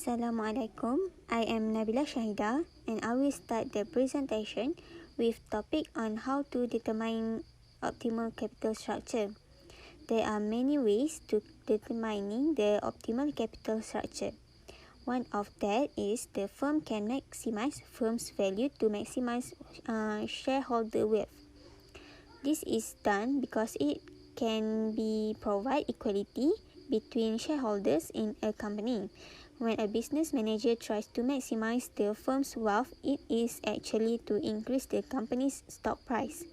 Assalamualaikum. I am NABILAH SYAHIDA and I will start the presentation with topic on how to determine optimal capital structure. There are many ways to determining the optimal capital structure. One of that is the firm can maximize firm's value to maximize shareholder wealth. This is done because it can be provide equality between shareholders in a company. When a business manager tries to maximize the firm's wealth, it is actually to increase the company's stock price.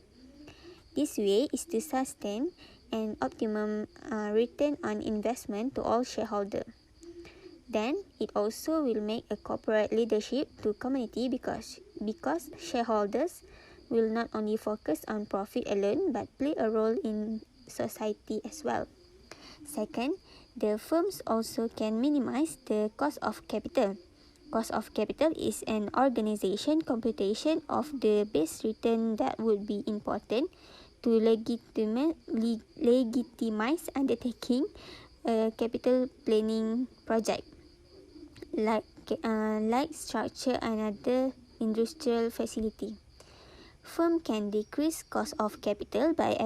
This way is to sustain an optimum return on investment to all shareholders. Then, it also will make a corporate leadership to community because shareholders will not only focus on profit alone but play a role in society as well. Second, the firms also can minimize the cost of capital. Cost of capital is an organization computation of the base return that would be important to legitimize undertaking a capital planning project, like structure another industrial facility. Firm can decrease cost of capital by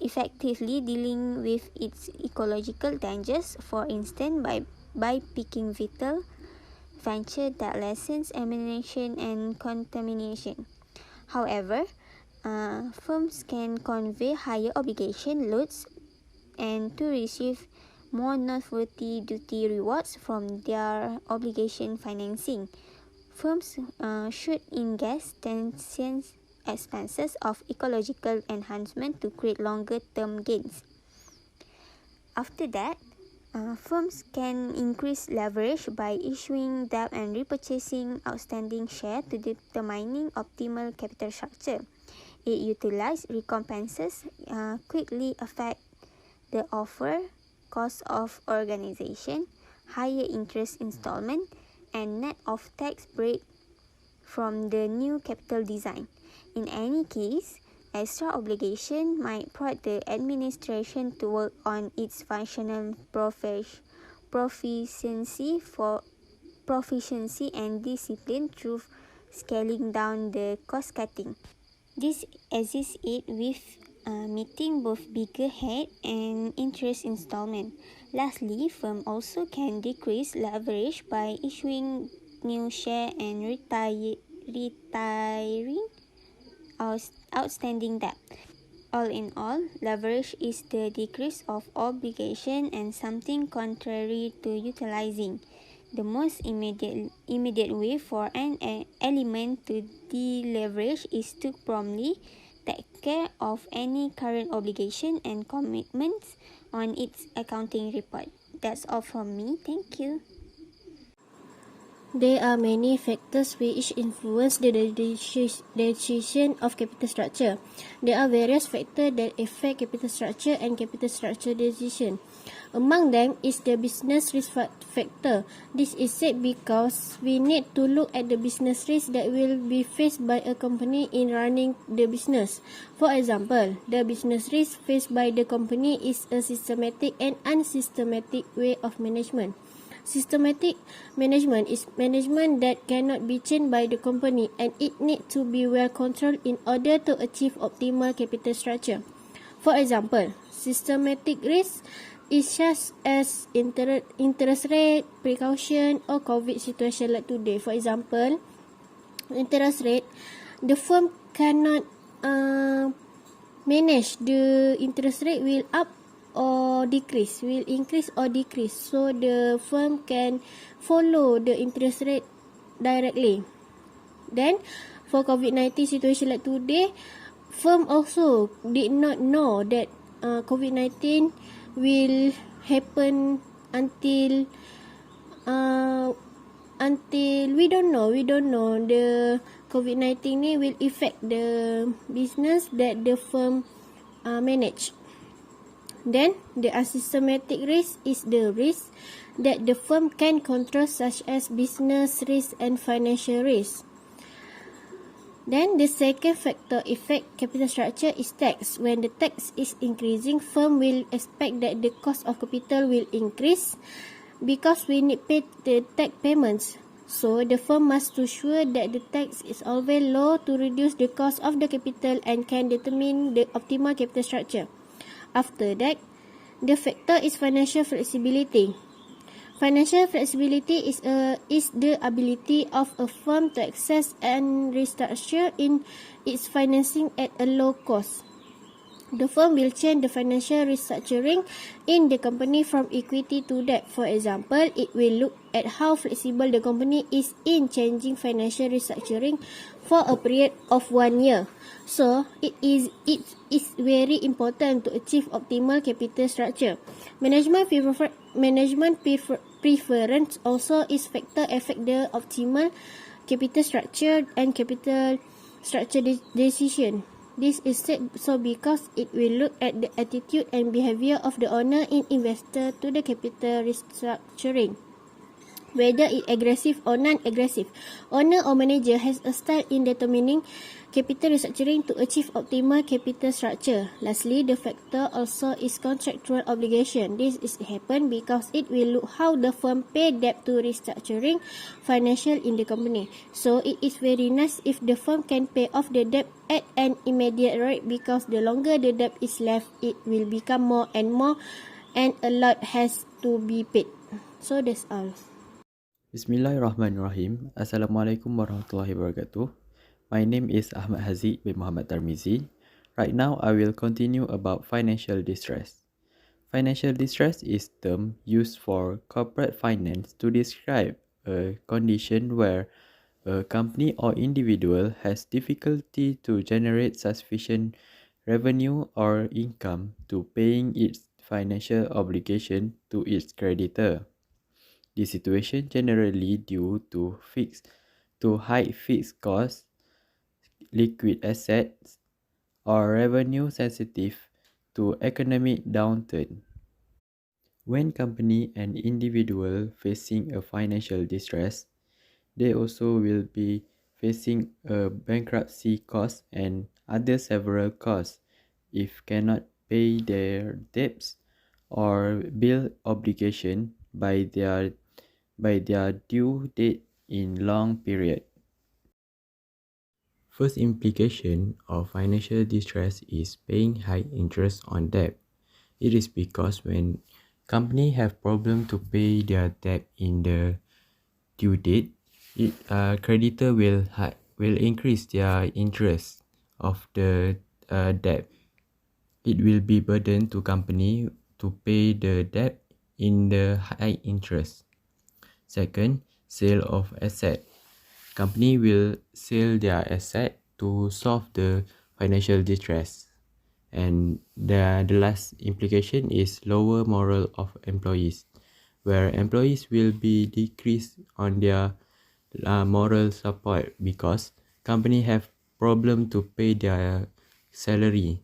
effectively dealing with its ecological dangers, for instance by picking vital venture that lessens emission and contamination. However, firms can convey higher obligation loads and to receive more noteworthy duty rewards from their obligation financing. Firms should engage tensions expenses of ecological enhancement to create longer-term gains. After that, firms can increase leverage by issuing debt and repurchasing outstanding shares to determining optimal capital structure. It utilizes recompenses quickly affect the offer, cost of organization, higher interest installment, and net of tax break from the new capital design. In any case, extra obligation might prompt the administration to work on its functional proficiency and discipline through scaling down the cost cutting. This assists it with meeting both bigger head and interest installment. Lastly, firm also can decrease leverage by issuing new share and retiring outstanding debt. All in all, leverage is the decrease of obligation and something contrary to utilizing. The most immediate way for an element to deleverage is to promptly take care of any current obligation and commitments on its accounting report. That's all from me. Thank you. There are many factors which influence the decision of capital structure. There are various factors that affect capital structure and capital structure decision. Among them is the business risk factor. This is said because we need to look at the business risk that will be faced by a company in running the business. For example, the business risk faced by the company is a systematic and unsystematic way of management. Systematic management is management that cannot be changed by the company and it needs to be well controlled in order to achieve optimal capital structure. For example, systematic risk is such as interest rate, precaution or COVID situation like today. For example, interest rate, the firm cannot manage the interest rate will up or decrease, will increase or decrease, so the firm can follow the interest rate directly. Then for COVID-19 situation like today, firm also did not know that COVID-19 will happen until we don't know the COVID-19 ni will affect the business that the firm manage. Then, the unsystematic risk is the risk that the firm can control, such as business risk and financial risk. Then, the second factor affect capital structure is tax. When the tax is increasing, firm will expect that the cost of capital will increase because we need pay the tax payments. So the firm must ensure that the tax is always low to reduce the cost of the capital and can determine the optimal capital structure. After that, the factor is financial flexibility. Financial flexibility is the ability of a firm to access and restructure in its financing at a low cost. The firm will change the financial restructuring in the company from equity to debt. For example, it will look at how flexible the company is in changing financial restructuring for a period of 1 year. So, it is very important to achieve optimal capital structure. Management preference also is factor affect the optimal capital structure and capital structure decision. This is said so because it will look at the attitude and behavior of the owner in investor to the capital restructuring, whether it aggressive or non-aggressive. Owner or manager has a style in determining capital restructuring to achieve optimal capital structure. Lastly, the factor also is contractual obligation. This is happen because it will look how the firm pay debt to restructuring financial in the company. So it is very nice if the firm can pay off the debt at an immediate rate, because the longer the debt is left, it will become more and a lot has to be paid. So that's all. Bismillahirrahmanirrahim. Assalamualaikum warahmatullahi wabarakatuh. My name is Ahmad HAZIQ bin Muhammad TARMIZI. Right now, I will continue about financial distress. Financial distress is a term used for corporate finance to describe a condition where a company or individual has difficulty to generate sufficient revenue or income to paying its financial obligation to its creditor. This situation generally due to high fixed costs, liquid assets, or revenue sensitive to economic downturn. When company and individual facing a financial distress, they also will be facing a bankruptcy cost and other several costs if cannot pay their debts or bill obligation by their due date in long period. First implication of financial distress is paying high interest on debt. It is because when company have problem to pay their debt in the due date, creditor will increase their interest of the debt. It will be burden to company to pay the debt in the high interest. Second, sale of asset. Company will sell their asset to solve the financial distress. And the last implication is lower morale of employees, where employees will be decreased on their moral support because company have problem to pay their salary.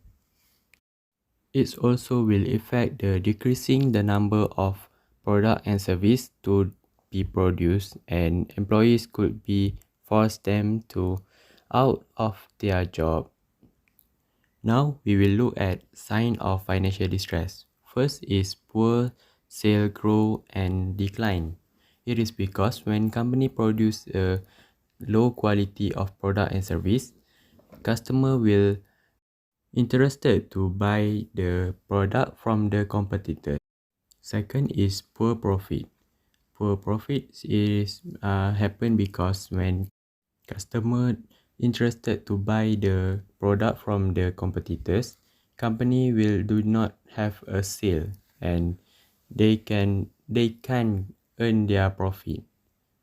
It also will affect the decreasing the number of product and service to be produced, and employees could be forced them to out of their job. Now we will look at sign of financial distress. First is poor sale growth and decline. It is because when company produce a low quality of product and service, customer will interested to buy the product from the competitor. Second is poor profit. Poor profit is happen because when customer interested to buy the product from the competitors, company will do not have a sale and they can earn their profit.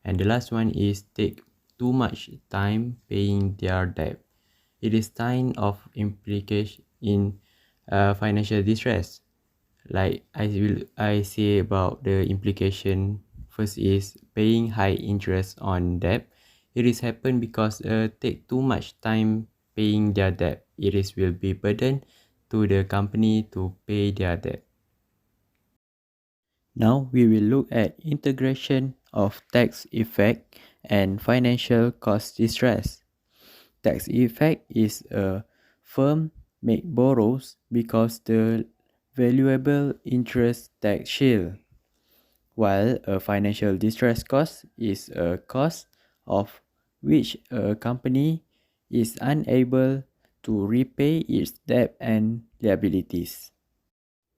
And the last one is take too much time paying their debt. It is sign of implication in financial distress. Like I say about the implication. First is paying high interest on debt. It is happen because take too much time paying their debt. It is will be burden to the company to pay their debt. Now we will look at integration of tax effect and financial cost distress. Tax effect is a firm make borrows because the valuable interest tax shield. while a financial distress cost is a cost of which a company is unable to repay its debt and liabilities.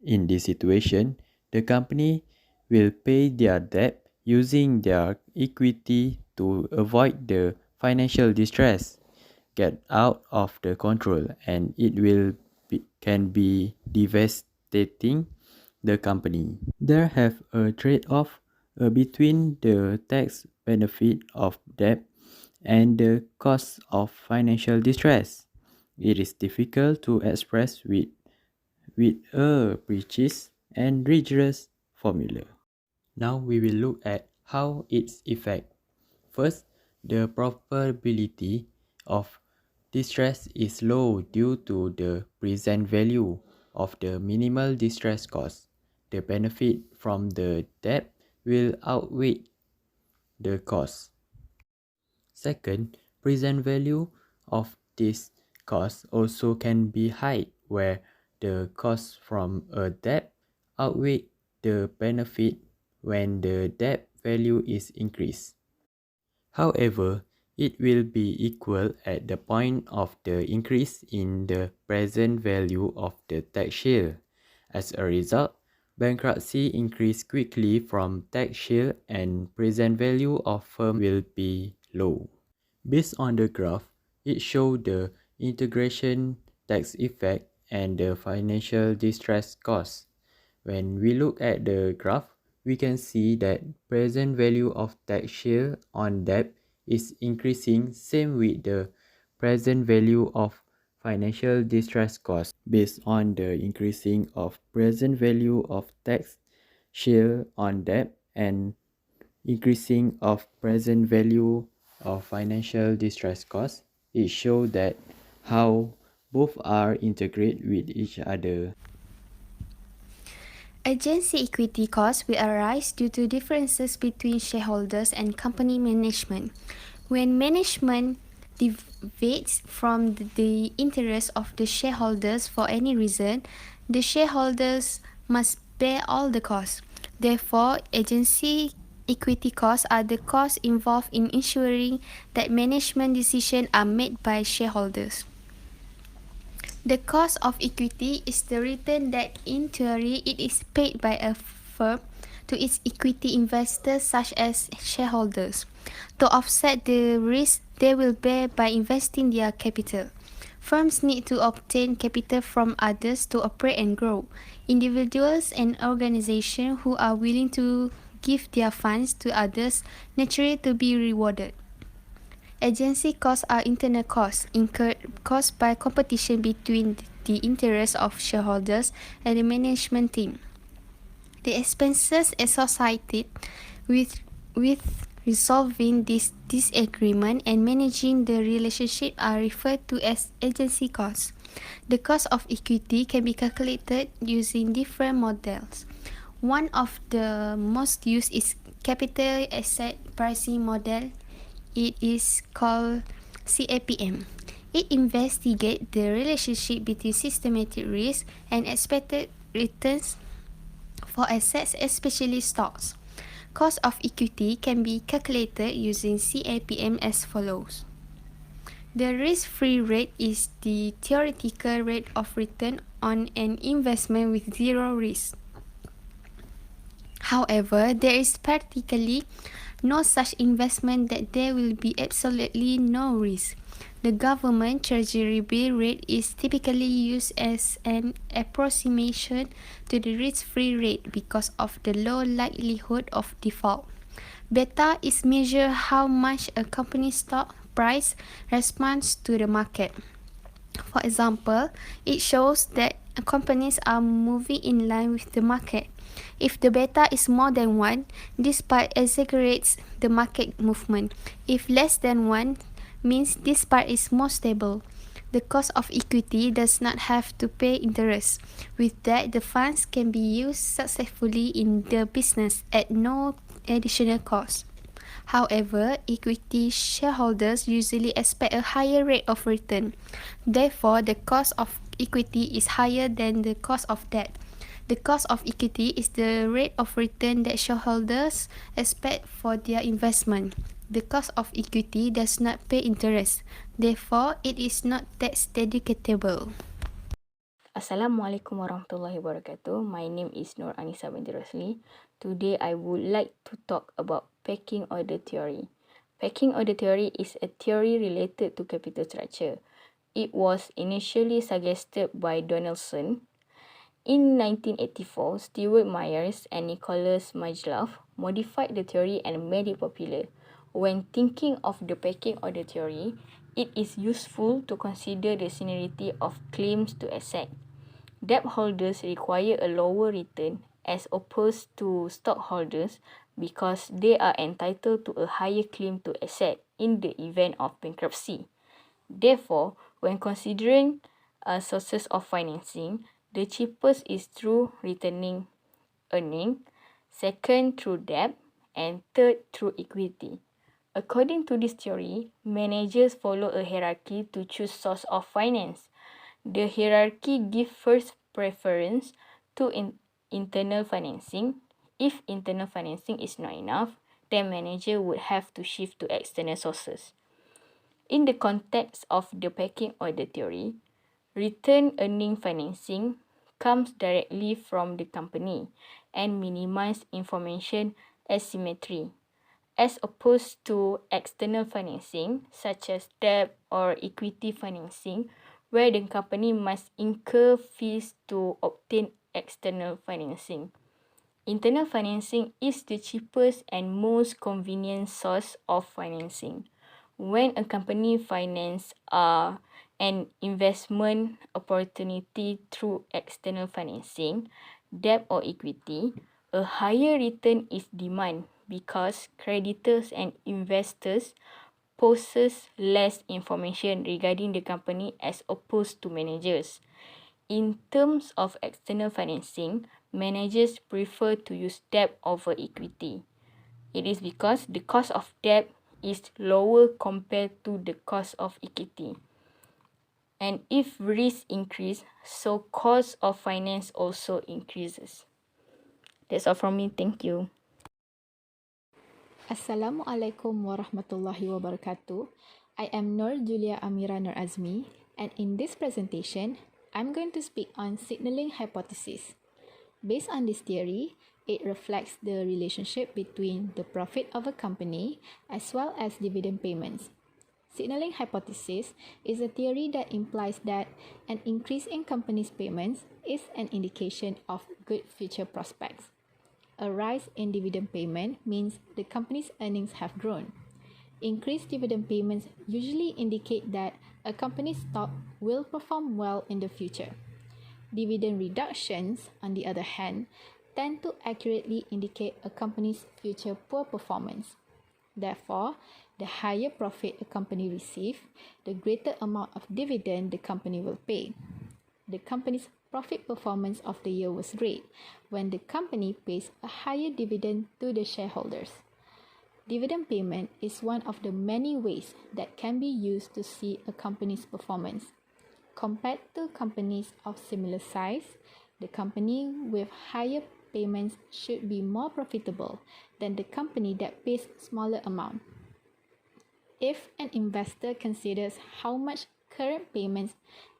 In this situation, the company will pay their debt using their equity to avoid the financial distress, get out of the control, and can be devastating the company. There have a trade-off between the tax benefit of debt and the cost of financial distress. It is difficult to express with a precise and rigorous formula. Now we will look at how its effect. First, the probability of distress is low due to the present value of the minimal distress cost. The benefit from the debt will outweigh the cost. Second, present value of this cost also can be high, where the cost from a debt outweigh the benefit when the debt value is increased. However, it will be equal at the point of the increase in the present value of the tax shield. As a result, bankruptcy increase quickly from tax shield and present value of firm will be low. Based on the graph, it shows the integration tax effect and the financial distress cost. When we look at the graph, we can see that present value of tax shield on debt is increasing, same with the present value of financial distress cost. Based on the increasing of present value of tax shield on debt and increasing of present value of financial distress cost, it shows that how both are integrated with each other. Agency equity costs will arise due to differences between shareholders and company management. When management deviates from the interest of the shareholders for any reason, the shareholders must bear all the costs. Therefore, agency equity costs are the costs involved in ensuring that management decisions are made by shareholders. The cost of equity is the return that in theory it is paid by a firm to its equity investors such as shareholders to offset the risk they will bear by investing their capital. Firms need to obtain capital from others to operate and grow. Individuals and organizations who are willing to give their funds to others naturally to be rewarded. Agency costs are internal costs incurred caused by competition between the interests of shareholders and the management team. The expenses associated with resolving this disagreement and managing the relationship are referred to as agency costs. The cost of equity can be calculated using different models. One of the most used is capital asset pricing model. It is called CAPM. It investigates the relationship between systematic risk and expected returns for assets, especially stocks. Cost of equity can be calculated using CAPM as follows. The risk-free rate is the theoretical rate of return on an investment with zero risk. However, there is practically no such investment that there will be absolutely no risk. The government treasury bill rate is typically used as an approximation to the risk-free rate because of the low likelihood of default. Beta is measure how much a company's stock price responds to the market. For example, it shows that companies are moving in line with the market. If the beta is more than 1, this part exaggerates the market movement. If less than 1, means this part is more stable. The cost of equity does not have to pay interest. With that, the funds can be used successfully in the business at no additional cost. However, equity shareholders usually expect a higher rate of return. Therefore, the cost of equity is higher than the cost of debt. The cost of equity is the rate of return that shareholders expect for their investment. The cost of equity does not pay interest. Therefore, it is not tax deductible. Assalamualaikum warahmatullahi wabarakatuh. My name is ANISAH Binti ROSLI. Today I would like to talk about pecking order theory. Pecking order theory is a theory related to capital structure. It was initially suggested by Donaldson. In 1984, Stewart Myers and Nicholas Majlaf modified the theory and made it popular. When thinking of the pecking order theory, it is useful to consider the seniority of claims to asset. Debt holders require a lower return as opposed to stockholders because they are entitled to a higher claim to asset in the event of bankruptcy. Therefore, when considering sources of financing, the cheapest is through retaining earning, second through debt, and third through equity. According to this theory, managers follow a hierarchy to choose source of finance. The hierarchy gives first preference to internal financing. If internal financing is not enough, then manager would have to shift to external sources. In the context of the pecking order theory, return earning financing comes directly from the company and minimize information asymmetry, as opposed to external financing such as debt or equity financing, where the company must incur fees to obtain external financing. Internal financing is the cheapest and most convenient source of financing. When a company finances an investment opportunity through external financing, debt or equity, a higher return is demand because creditors and investors possess less information regarding the company as opposed to managers. In terms of external financing, managers prefer to use debt over equity. It is because the cost of debt is lower compared to the cost of equity. And if risk increase, so cost of finance also increases. That's all from me. Thank you. Assalamualaikum warahmatullahi wabarakatuh. I am Noor Julia AMIRA Noor ADZMI, and in this presentation, I'm going to speak on signaling hypothesis. Based on this theory, it reflects the relationship between the profit of a company as well as dividend payments. Signaling hypothesis is a theory that implies that an increase in companies' payments is an indication of good future prospects. A rise in dividend payment means the company's earnings have grown. Increased dividend payments usually indicate that a company's stock will perform well in the future. Dividend reductions, on the other hand, tend to accurately indicate a company's future poor performance. Therefore, the higher profit a company receives, the greater amount of dividend the company will pay. The company's profit performance of the year was great when the company pays a higher dividend to the shareholders. Dividend payment is one of the many ways that can be used to see a company's performance. Compared to companies of similar size, the company with higher payments should be more profitable than the company that pays smaller amount. If an investor considers how much current payments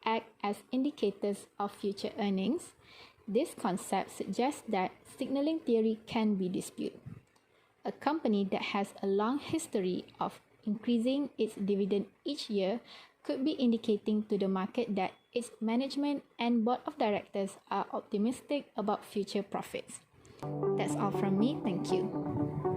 act as indicators of future earnings, this concept suggests that signaling theory can be disputed. A company that has a long history of increasing its dividend each year could be indicating to the market that its management and board of directors are optimistic about future profits. That's all from me. Thank you.